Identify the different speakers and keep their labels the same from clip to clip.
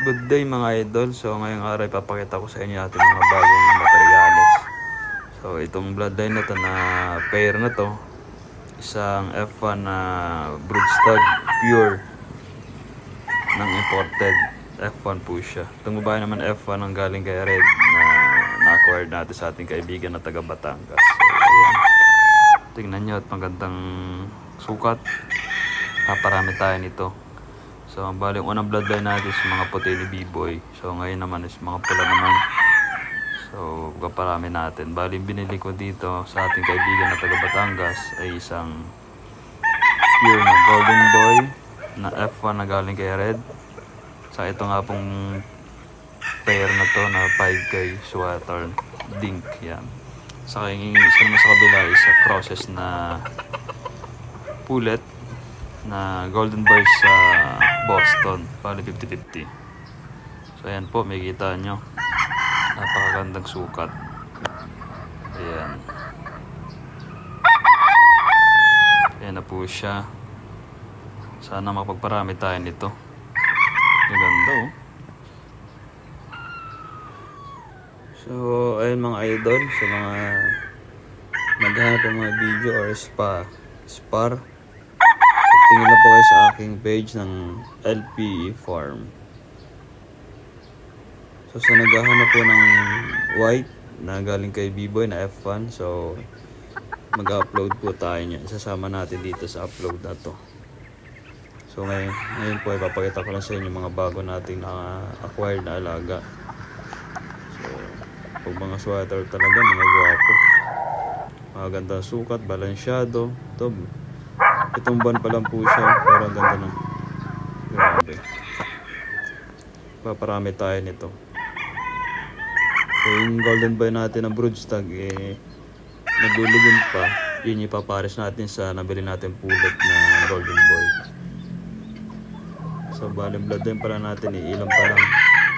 Speaker 1: Good day mga idol. So ngayong araw ipapakita ko sa inyo ating mga bagong materyales. So itong bloodline na to na pair na to, isang F1 na broodstag pure ng imported F1 po siya. Itong babae naman F1 ang galing kay Red na na-acquired natin sa ating kaibigan na taga Batangas. So ayan, tingnan nyo at magandang sukat. Parami tayo nito. So, ang bali, unang bloodline natin is mga puti ni B-Boy. So, ngayon naman is mga pula naman. So, kaparami natin. Bali, binili ko dito sa ating kaibigan na taga Batangas ay isang pure na Golden Boy na F1 na galing kay Red. Sa ito nga pong pair na to na 5K sweater dink. Yan. Sa aking isa naman sa kabila is a crosses na pullet na Golden Boy sa Boston, bali 50-50. So ayan po, may kita nyo, napakagandang sukat. Ayan, ayan na po siya. Sana mapagparami tayo nito. Maganda oh. So ayun mga idol, sa mga naghahanap ng mga video or spar, tingin lang po kayo sa aking page ng LPE Farm. So sa naghahanap po ng white na galing kay B-Boy na F1, so mag-upload po tayo niyan. Sasama natin dito sa upload na to. So ngayon po ipapakita ko lang sa inyo mga bago nating na-acquired na alaga. So pag mga sweater talaga, mga gwapo, magandang sukat, balansyado. Itong buwan pa lang po siya, pero ang ganda na. Grabe. Paparami tayo nito. So yung Golden Boy natin na broodstag naglulugon pa. Yun ipapares natin sa nabili natin pullet na Golden Boy. So bali bloodline pala natin ilan pa lang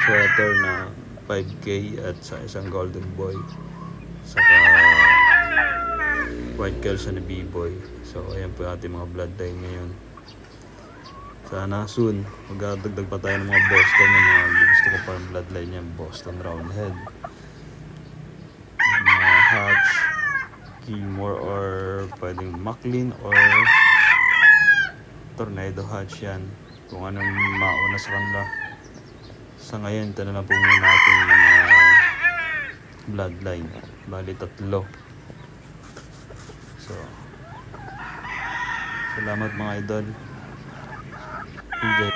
Speaker 1: sweater na 5K at sa isang Golden Boy, saka white Kelsa na B-Boy. So ayan po ating mga bloodline ngayon. Sana soon magdagdag pa tayo ng mga Boston, yung mga gusto ko pa yung bloodline niya, Boston Roundhead, mga Hatch, Gilmore, or pwedeng Maclean or Tornado Hatch. Yan kung anong mauna sa kanila. Sa ngayon ito na lang po muna natin mga bloodline, bali 3. So salamat mga idol. Enjoy.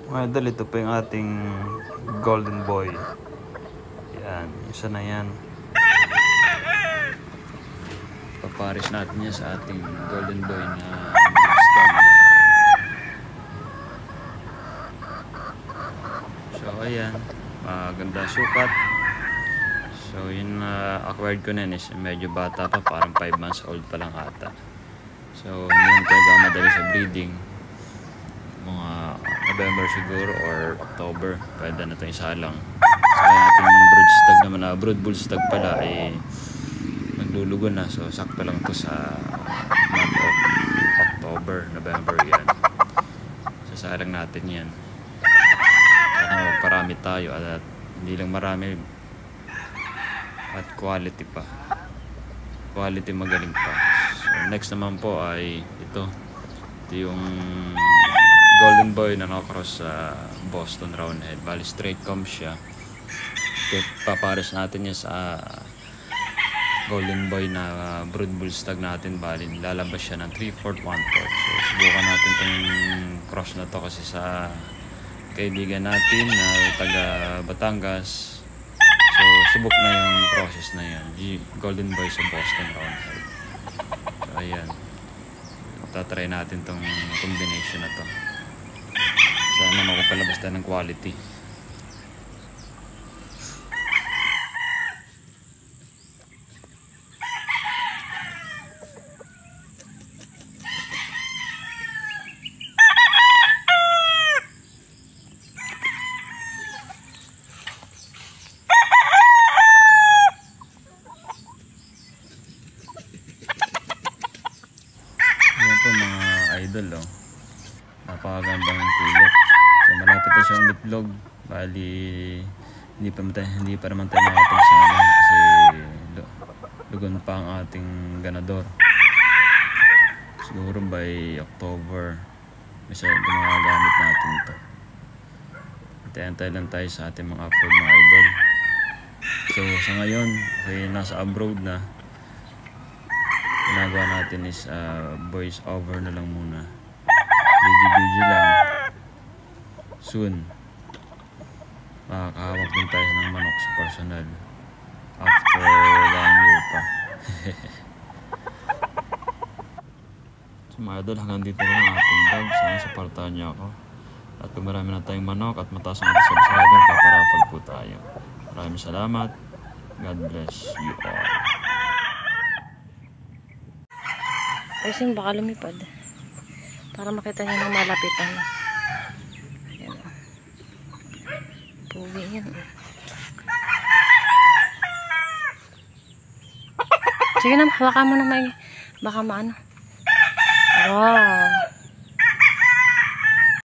Speaker 1: Mga idol, ito po yung ating Golden Boy. Yan, isa na yan. Paparis natin yan sa ating Golden Boy na broodstag. So ayan, maganda sukat. So yun acquired ko na is medyo bata pa, parang 5 months old pa lang ata. So hindi lang talaga madali sa breeding. Mga November siguro or October, pwede na ito isa lang. So ating broodstag naman na brood bull stag pala ay naglulugon na, so sakto lang to sa month of October, November. Yan, sasalang natin yan. Sana magparami tayo at hindi lang marami at quality pa, quality magaling pa. So next naman po ay ito yung Golden Boy na nakakross sa Boston Roundhead. Bali straight comb siya. Papares natin niya sa Golden Boy na brood bull stag natin. Bali lalabas siya ng 3/4, 1/4. So subukan natin tong cross na to kasi sa kaibigan natin na taga Batangas. So subok na yung process na yan. Golden Boy sa Boston Roundhead. So ayan, tatry natin tong combination na to. Sana makapalabas tayo ng quality. Yan po mga idol, oh. Napakaganda ng tulot. So malapit na siyang bitlog. Bali hindi pa naman tayo makapagsalang kasi lugon pa ang ating ganador. Siguro by October gumagamit natin ito. Antay lang tayo sa ating mga upload mga idol. So sa ngayon, okay, nasa abroad na. Ginagawa natin is voice over na lang muna. Video lang. Soon makakahawak din tayo ng manok sa personal after 1 year pa. So mga idol, hanggang dito lang ang ating vlog. Sana supportahan niyo ako. At kung marami na tayong manok at mataas ang ating subscriber, paparaffle po tayo. Maraming salamat. God bless you all.
Speaker 2: Ayusin, baka lumipad. Para makita niyo ng malapitan. Ayan o. Puwi yan. Sige na, baka mo na may... Baka maano. Wow.